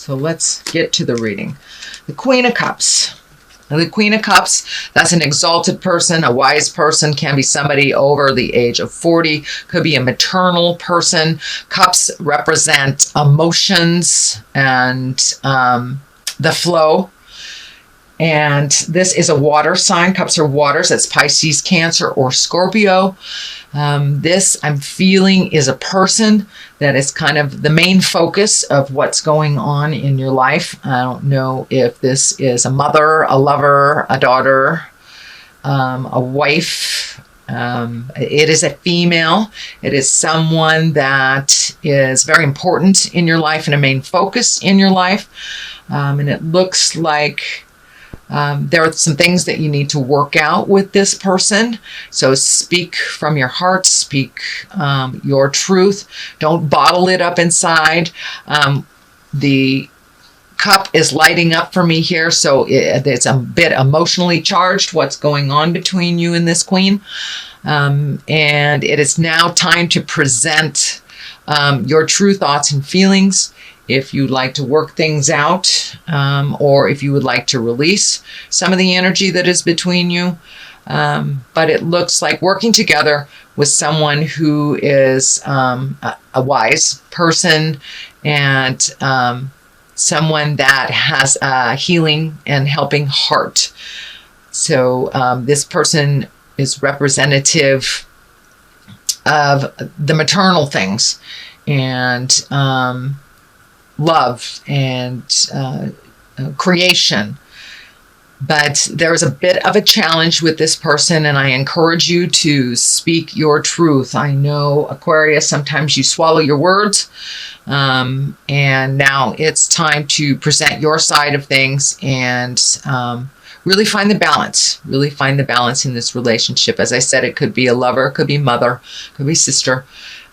So let's get to the reading. The Queen of Cups. Now, the Queen of Cups, that's an exalted person, a wise person, can be somebody over the age of 40, could be a maternal person. Cups represent emotions and the flow. And this is a water sign. Cups are waters. That's Pisces, Cancer, or Scorpio. This, I'm feeling, is a person that is kind of the main focus of what's going on in your life. I don't know if this is a mother, a lover, a daughter, a wife. It is a female. It is someone that is very important in your life and a main focus in your life. And it looks like there are some things that you need to work out with this person. So speak from your heart, speak your truth. Don't bottle it up inside. The cup is lighting up for me here, so it's a bit emotionally charged, what's going on between you and this queen. And it is now time to present your true thoughts and feelings. If you'd like to work things out, or if you would like to release some of the energy that is between you. But it looks like working together with someone who is a wise person and someone that has a healing and helping heart. So this person is representative of the maternal things and love and creation. But there is a bit of a challenge with this person, and I encourage you to speak your truth. I know, Aquarius, sometimes you swallow your words, and now it's time to present your side of things and really find the balance. Really find the balance in this relationship. As I said, it could be a lover, it could be mother, it could be sister.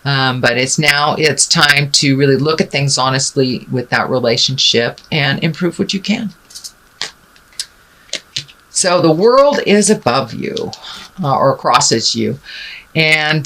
But it's time to really look at things honestly with that relationship and improve what you can. So the world is above you or crosses you. And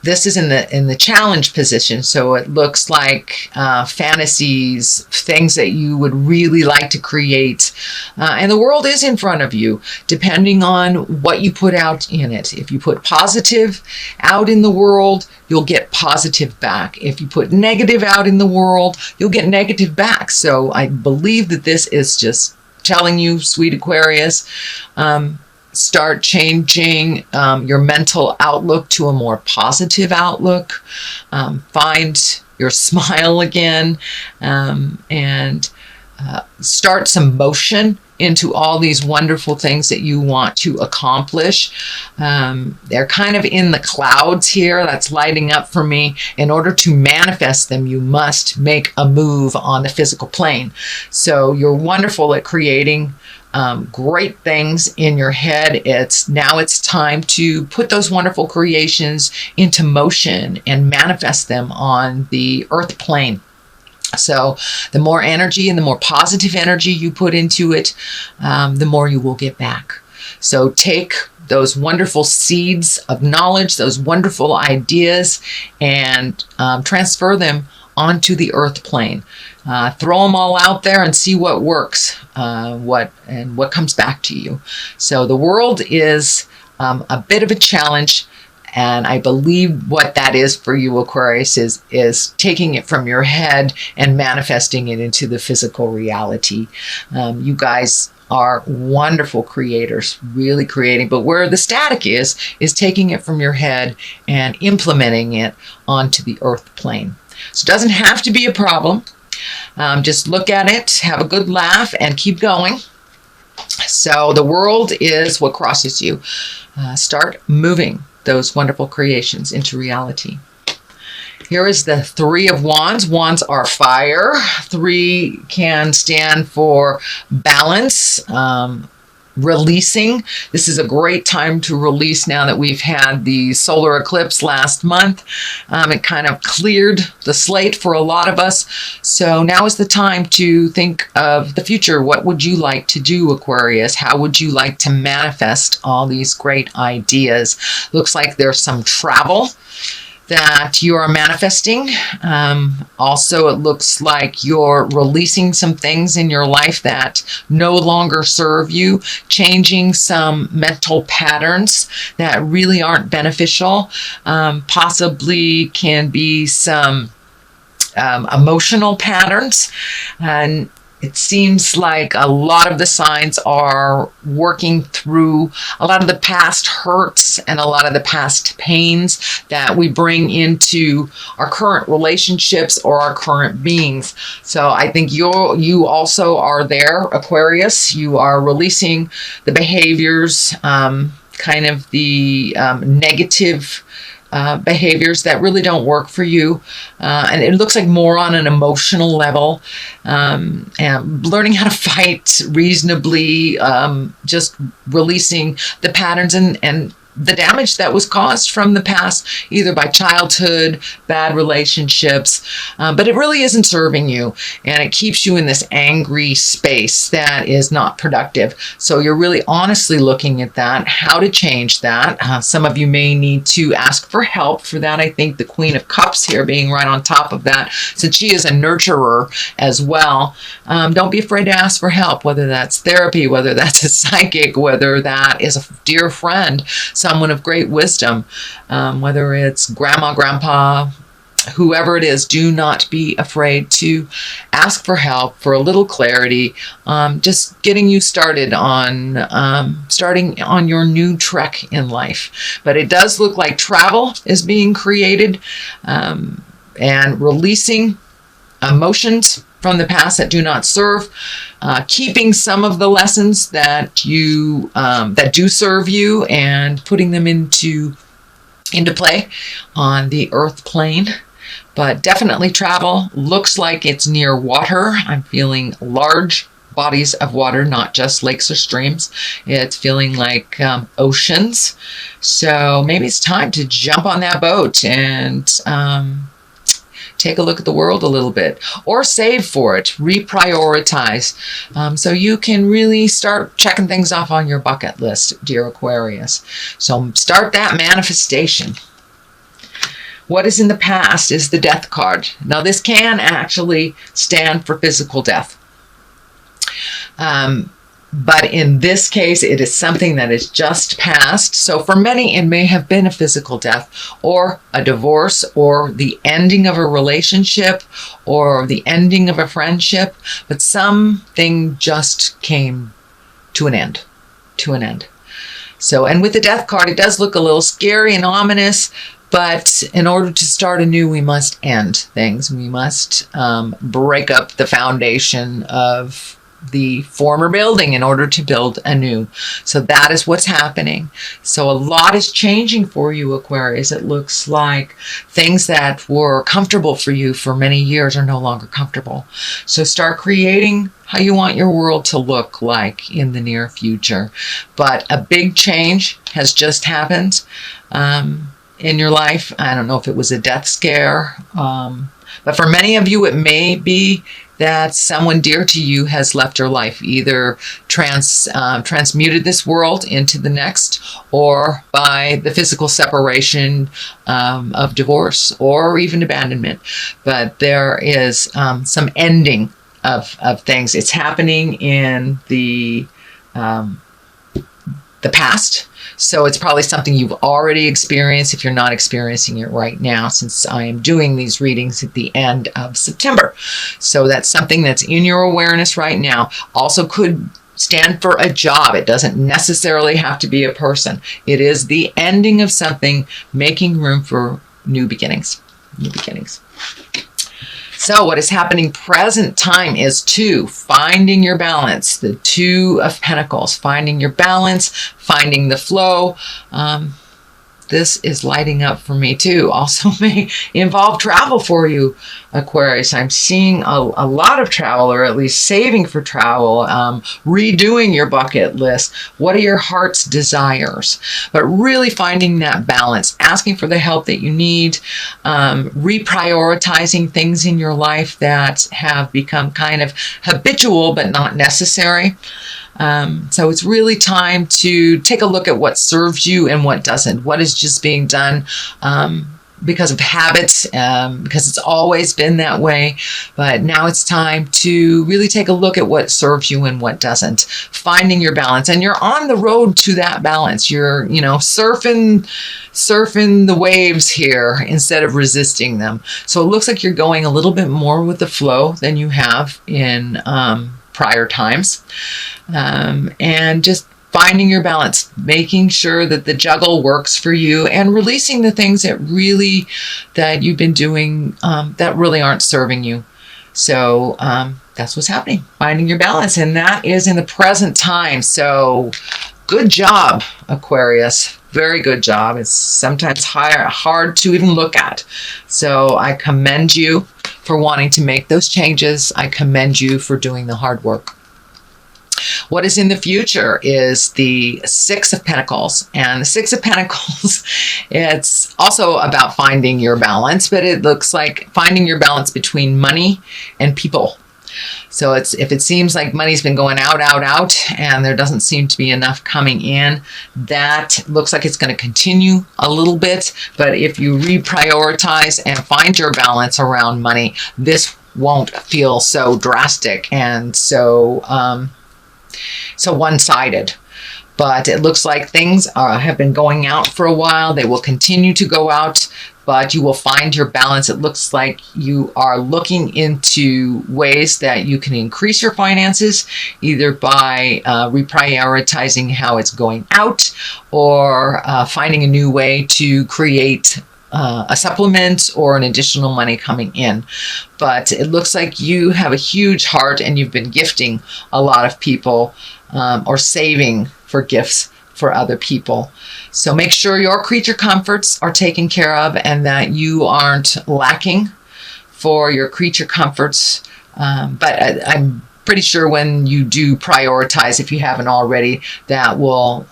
this is in the challenge position. So it looks like fantasies, things that you would really like to create. And the world is in front of you, depending on what you put out in it. If you put positive out in the world, you'll get positive back. If you put negative out in the world, you'll get negative back. So I believe that this is just telling you, sweet Aquarius, start changing your mental outlook to a more positive outlook. Find your smile again, and start some motion into all these wonderful things that you want to accomplish. They're kind of in the clouds here. That's lighting up for me. In order to manifest them, you must make a move on the physical plane. So you're wonderful at creating great things in your head. Now it's time to put those wonderful creations into motion and manifest them on the earth plane. So the more energy and the more positive energy you put into it, the more you will get back. So take those wonderful seeds of knowledge, those wonderful ideas, and transfer them onto the earth plane. Throw them all out there and see what works, what comes back to you. So the world is a bit of a challenge. And I believe what that is for you, Aquarius, is taking it from your head and manifesting it into the physical reality. You guys are wonderful creators, really creating. But where the static is taking it from your head and implementing it onto the earth plane. So it doesn't have to be a problem. Just look at it, have a good laugh, and keep going. So the world is what crosses you. Start moving those wonderful creations into reality. Here is the Three of Wands. Wands are fire. 3 can stand for balance, releasing. This is a great time to release now that we've had the solar eclipse last month. It kind of cleared the slate for a lot of us. So now is the time to think of the future. What would you like to do, Aquarius? How would you like to manifest all these great ideas? Looks like there's some travel that you are manifesting. Also, it looks like you're releasing some things in your life that no longer serve you, changing some mental patterns that really aren't beneficial, possibly can be some emotional patterns. And it seems like a lot of the signs are working through a lot of the past hurts and a lot of the past pains that we bring into our current relationships or our current beings. So I think you also are there, Aquarius. You are releasing the behaviors, kind of the negative behaviors that really don't work for you. And it looks like more on an emotional level, and learning how to fight reasonably, just releasing the patterns and the damage that was caused from the past, either by childhood, bad relationships, but it really isn't serving you, and it keeps you in this angry space that is not productive. So you're really honestly looking at that, how to change that. Some of you may need to ask for help for that. I think the Queen of Cups here being right on top of that, since she is a nurturer as well. Don't be afraid to ask for help, whether that's therapy, whether that's a psychic, whether that is a dear friend, someone of great wisdom, whether it's grandma, grandpa, whoever it is. Do not be afraid to ask for help, for a little clarity, just getting you started on starting on your new trek in life. But it does look like travel is being created, and releasing emotions from the past that do not serve, keeping some of the lessons that you that do serve you, and putting them into play on the earth plane. But definitely travel. Looks like it's near water. I'm feeling large bodies of water, not just lakes or streams. It's feeling like oceans. So maybe it's time to jump on that boat and take a look at the world a little bit, or save for it, reprioritize, so you can really start checking things off on your bucket list, dear Aquarius. So start that manifestation. What is in the past is the Death card. Now this can actually stand for physical death. But in this case, it is something that is just passed. So for many, it may have been a physical death, or a divorce, or the ending of a relationship, or the ending of a friendship. But something just came to an end. So, and with the Death card, it does look a little scary and ominous. But in order to start anew, we must end things. We must break up the foundation of the former building in order to build anew. So that is what's happening. So a lot is changing for you, Aquarius. It looks like things that were comfortable for you for many years are no longer comfortable. So start creating how you want your world to look like in the near future. But a big change has just happened in your life. I don't know if it was a death scare, but for many of you, it may be that someone dear to you has left your life, either transmuted this world into the next, or by the physical separation of divorce, or even abandonment. But there is some ending of things. It's happening in the past. So it's probably something you've already experienced if you're not experiencing it right now, since I am doing these readings at the end of September. So that's something that's in your awareness right now. Also could stand for a job. It doesn't necessarily have to be a person. It is the ending of something, making room for new beginnings. So what is happening present time is 2, finding your balance. The 2 of Pentacles, finding your balance, finding the flow. This is lighting up for me too. Also may involve travel for you, Aquarius. I'm seeing a lot of travel, or at least saving for travel, redoing your bucket list. What are your heart's desires? But really finding that balance, asking for the help that you need, reprioritizing things in your life that have become kind of habitual but not necessary. So it's really time to take a look at what serves you and what doesn't. What is just being done because of habits, because it's always been that way. But now it's time to really take a look at what serves you and what doesn't. Finding your balance, and you're on the road to that balance. You're, surfing the waves here instead of resisting them. So it looks like you're going a little bit more with the flow than you have in prior times, and just finding your balance, making sure that the juggle works for you, and releasing the things that you've been doing that really aren't serving you. So that's what's happening, finding your balance, and that is in the present time. So good job, Aquarius. Very good job. It's sometimes hard to even look at. So I commend you for wanting to make those changes. I commend you for doing the hard work. What is in the future is the Six of Pentacles. And the Six of Pentacles, it's also about finding your balance, but it looks like finding your balance between money and people. So if it seems like money's been going out, and there doesn't seem to be enough coming in, that looks like it's going to continue a little bit. But if you reprioritize and find your balance around money, this won't feel so drastic and so one-sided. But it looks like things have been going out for a while. They will continue to go out, but you will find your balance. It looks like you are looking into ways that you can increase your finances, either by reprioritizing how it's going out, or finding a new way to create a supplement or an additional money coming in. But it looks like you have a huge heart, and you've been gifting a lot of people, or saving for gifts for other people. So make sure your creature comforts are taken care of, and that you aren't lacking for your creature comforts. But I'm pretty sure when you do prioritize, if you haven't already, that will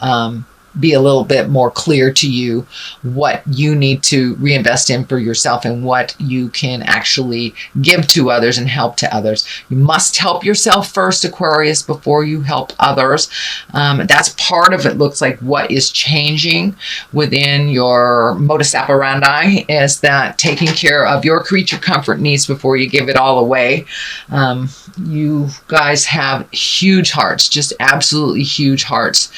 be a little bit more clear to you what you need to reinvest in for yourself, and what you can actually give to others and help to others. You must help yourself first, Aquarius, before you help others. That's part of it. Looks like what is changing within your modus operandi is that taking care of your creature comfort needs before you give it all away. You guys have huge hearts, just absolutely huge hearts.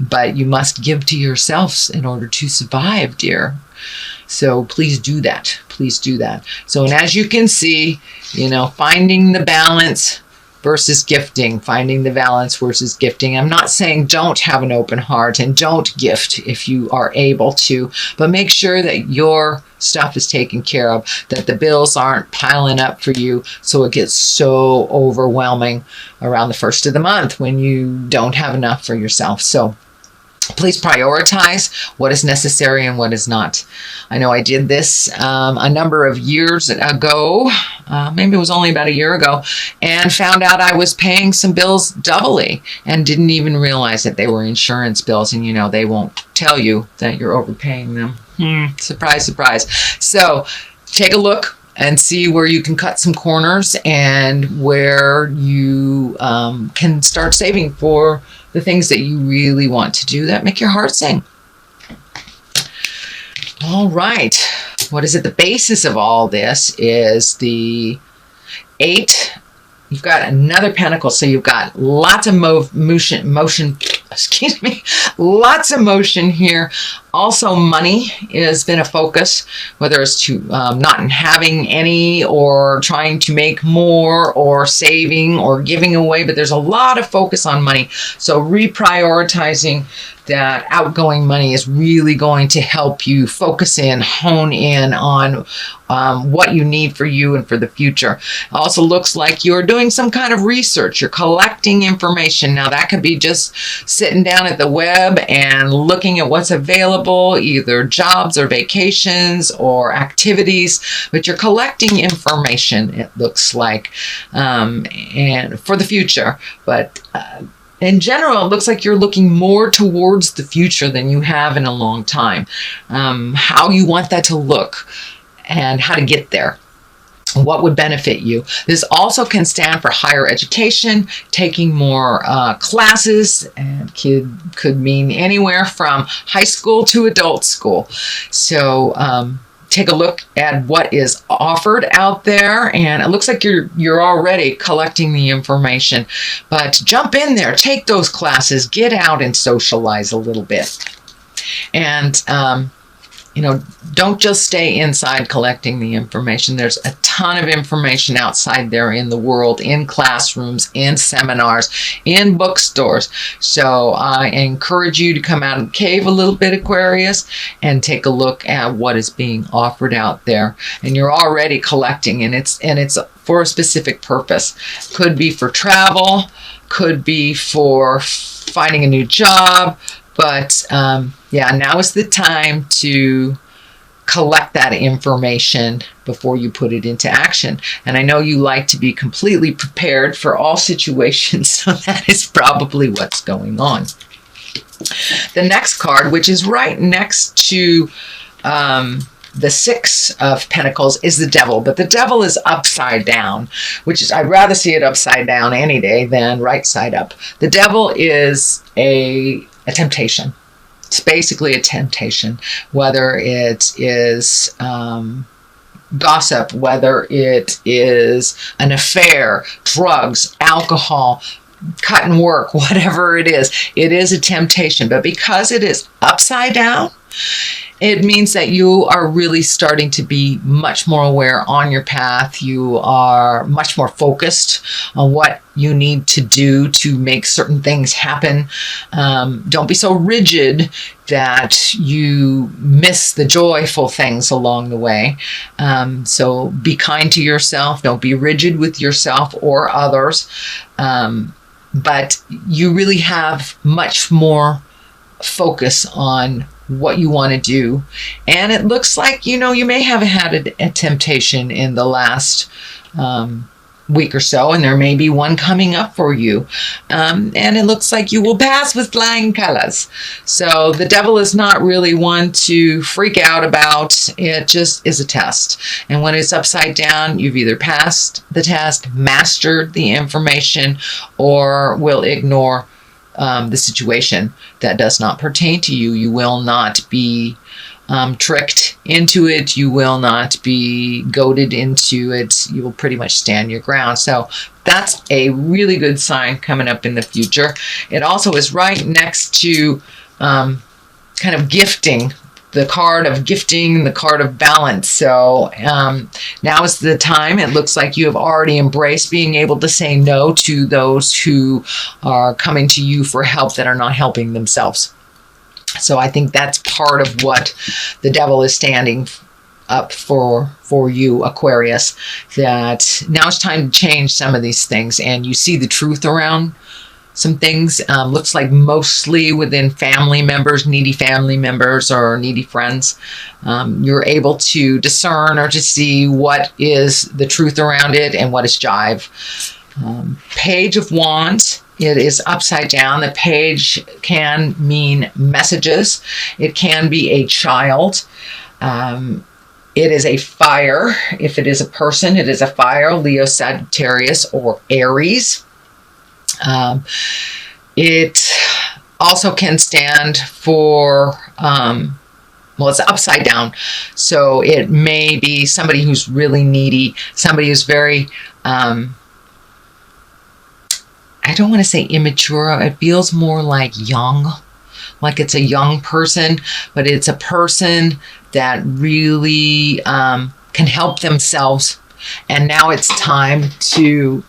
But you must give to yourselves in order to survive, dear. So please do that. Please do that. So, and as you can see, finding the balance versus gifting, finding the balance versus gifting. I'm not saying don't have an open heart and don't gift if you are able to, but make sure that your stuff is taken care of, that the bills aren't piling up for you so it gets so overwhelming around the first of the month when you don't have enough for yourself. So please prioritize what is necessary and what is not. I know I did this a number of years ago, maybe it was only about a year ago, and found out I was paying some bills doubly and didn't even realize that they were insurance bills. And they won't tell you that you're overpaying them. Surprise, surprise. So take a look and see where you can cut some corners, and where you can start saving for the things that you really want to do that make your heart sing. All right. What is it? The basis of all this is the 8. You've got another pentacle, so you've got lots of motion, excuse me, lots of motion here. Also, money has been a focus, whether it's to not having any, or trying to make more, or saving, or giving away, but there's a lot of focus on money. So reprioritizing that outgoing money is really going to help you focus in, hone in on what you need for you and for the future. It also looks like you're doing some kind of research. You're collecting information. Now that could be just sitting down at the web and looking at what's available, either jobs or vacations or activities, but you're collecting information, it looks like, and for the future. But in general, it looks like you're looking more towards the future than you have in a long time. How you want that to look and how to get there. what would benefit you. This also can stand for higher education, taking more classes, and could mean anywhere from high school to adult school. So take a look at what is offered out there, and it looks like you're already collecting the information. But jump in there, take those classes, get out and socialize a little bit. And don't just stay inside collecting the information. There's a ton of information outside there in the world, in classrooms, in seminars, in bookstores. So I encourage you to come out of the cave a little bit, Aquarius, and take a look at what is being offered out there. And you're already collecting, and it's for a specific purpose. Could be for travel, could be for finding a new job, but now is the time to collect that information before you put it into action. And I know you like to be completely prepared for all situations, so that is probably what's going on. The next card, which is right next to the Six of Pentacles, is the Devil. But the Devil is upside down, which is, I'd rather see it upside down any day than right side up. The Devil is a temptation. It's basically a temptation, whether it is gossip, whether it is an affair, drugs, alcohol, cut and work, whatever it is a temptation. But because it is upside down, it means that you are really starting to be much more aware on your path. You are much more focused on what you need to do to make certain things happen. Don't be so rigid that you miss the joyful things along the way. So be kind to yourself. Don't be rigid with yourself or others. But you really have much more focus on what you want to do. And it looks like, you may have had a temptation in the last week or so, and there may be one coming up for you. And it looks like you will pass with flying colors. So the Devil is not really one to freak out about. It just is a test. And when it's upside down, you've either passed the test, mastered the information, or will ignore the situation that does not pertain to you. You will not be tricked into it. You will not be goaded into it. You will pretty much stand your ground. So that's a really good sign coming up in the future. It also is right next to kind of gifting. The card of gifting, the card of balance. So now is the time. It looks like you have already embraced being able to say no to those who are coming to you for help that are not helping themselves. So I think that's part of what the Devil is standing up for you, Aquarius, that now it's time to change some of these things, and you see the truth around some things. Looks like mostly within family members, needy family members or needy friends. You're able to discern or to see what is the truth around it and what is jive. Page of Wands. It is upside down. The page can mean messages. It can be a child. It is a fire. If it is a person, it is a fire. Leo, Sagittarius, or Aries. It also can stand for, it's upside down. So it may be somebody who's really needy, somebody who's very, I don't want to say immature. It feels more like young, like it's a young person, but it's a person that really can help themselves. And now it's time to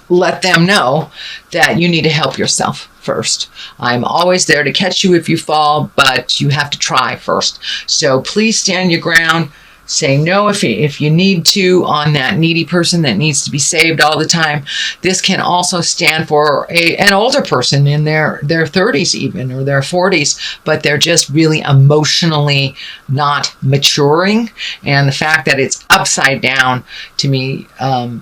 let them know that you need to help yourself first. I'm always there to catch you if you fall, but you have to try first. So please stand your ground. Say no if you need to on that needy person that needs to be saved all the time. This can also stand for an older person in their 30s even, or their 40s, but they're just really emotionally not maturing. And the fact that it's upside down to me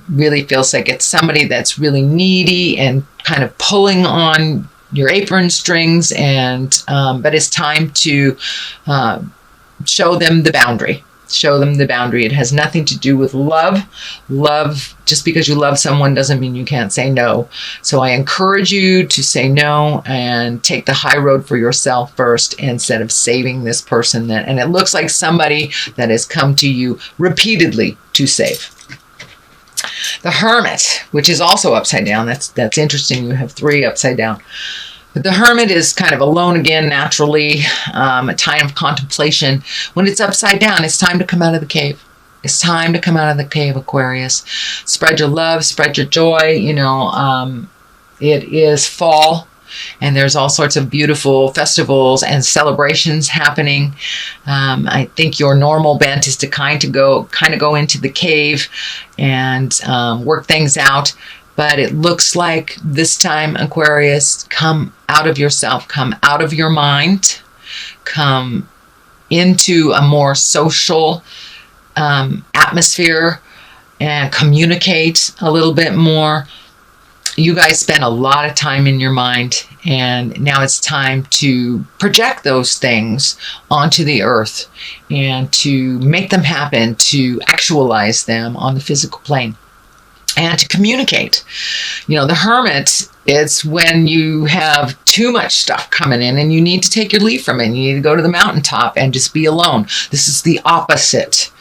really feels like it's somebody that's really needy and kind of pulling on your apron strings, and but it's time to show them the boundary. Show them the boundary. It has nothing to do with love. Love, just because you love someone doesn't mean you can't say no. So I encourage you to say no and take the high road for yourself first instead of saving this person. And it looks like somebody that has come to you repeatedly to save. The Hermit, which is also upside down. That's interesting. You have 3 upside down. But the Hermit is kind of alone again, naturally, a time of contemplation. When it's upside down, it's time to come out of the cave. It's time to come out of the cave, Aquarius. Spread your love, spread your joy. It is fall, and there's all sorts of beautiful festivals and celebrations happening. I think your normal bent is to kind of go into the cave and work things out. But it looks like this time, Aquarius, come out of yourself, come out of your mind, come into a more social atmosphere and communicate a little bit more. You guys spend a lot of time in your mind, and now it's time to project those things onto the earth and to make them happen, to actualize them on the physical plane. And to communicate. The Hermit, it's when you have too much stuff coming in and you need to take your leave from it. You need to go to the mountaintop and just be alone. This is the opposite.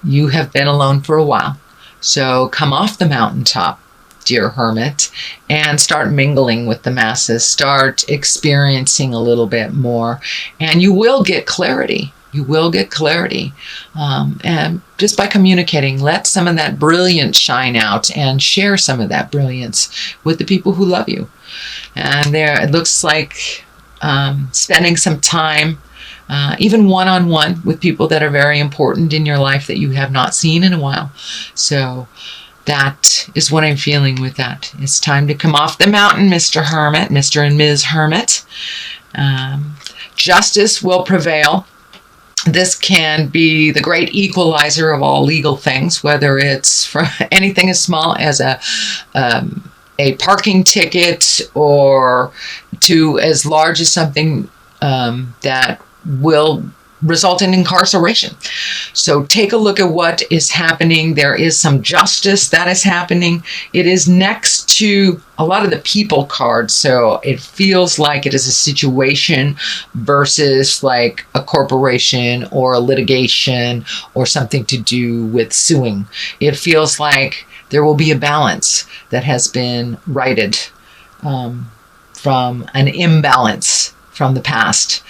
You have been alone for a while. So come off the mountaintop, dear Hermit, and start mingling with the masses. Start experiencing a little bit more. And you will get clarity. You will get clarity. And just by communicating, let some of that brilliance shine out and share some of that brilliance with the people who love you. And it looks like spending some time, even one-on-one with people that are very important in your life that you have not seen in a while. So that is what I'm feeling with that. It's time to come off the mountain, Mr. Hermit, Mr. and Ms. Hermit. Justice will prevail. This can be the great equalizer of all legal things, whether it's for anything as small as a parking ticket or to as large as something that will result in incarceration. So take a look at what is happening. There is some justice that is happening. It is next to a lot of the people cards. So it feels like it is a situation versus like a corporation or a litigation or something to do with suing. It feels like there will be a balance that has been righted from an imbalance from the past.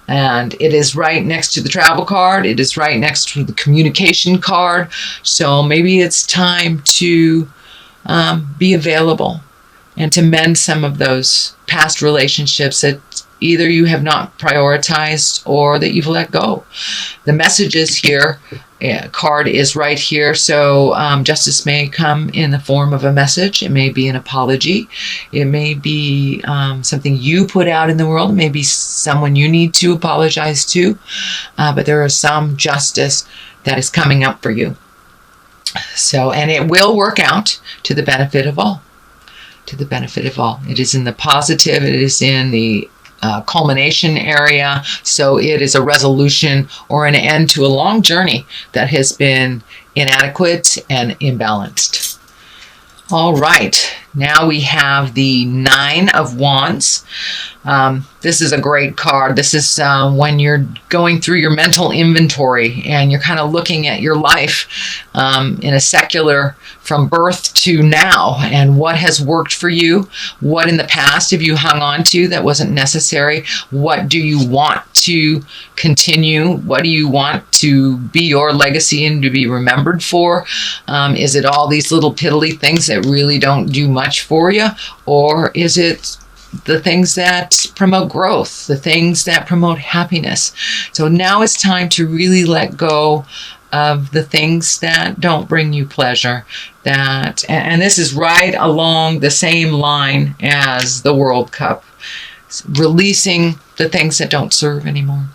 And it is right next to the travel card. It is right next to the communication card. So maybe it's time to be available and to mend some of those past relationships that either you have not prioritized or that you've let go. The messages here, card is right here. So justice may come in the form of a message. It may be an apology. It may be something you put out in the world. It may be someone you need to apologize to. But there is some justice that is coming up for you. So, and it will work out to the benefit of all. To the benefit of all. It is in the positive. It is in the culmination area. So it is a resolution or an end to a long journey that has been inadequate and imbalanced. All right. Now we have the 9 of Wands. This is a great card. This is when you're going through your mental inventory and you're kind of looking at your life in a secular from birth to now and what has worked for you, what in the past have you hung on to that wasn't necessary, what do you want to continue, what do you want to be your legacy and to be remembered for? Is it all these little piddly things that really don't do much for you, or is it the things that promote growth, the things that promote happiness? So now it's time to really let go of the things that don't bring you pleasure. And this is right along the same line as the World Cup, releasing the things that don't serve anymore.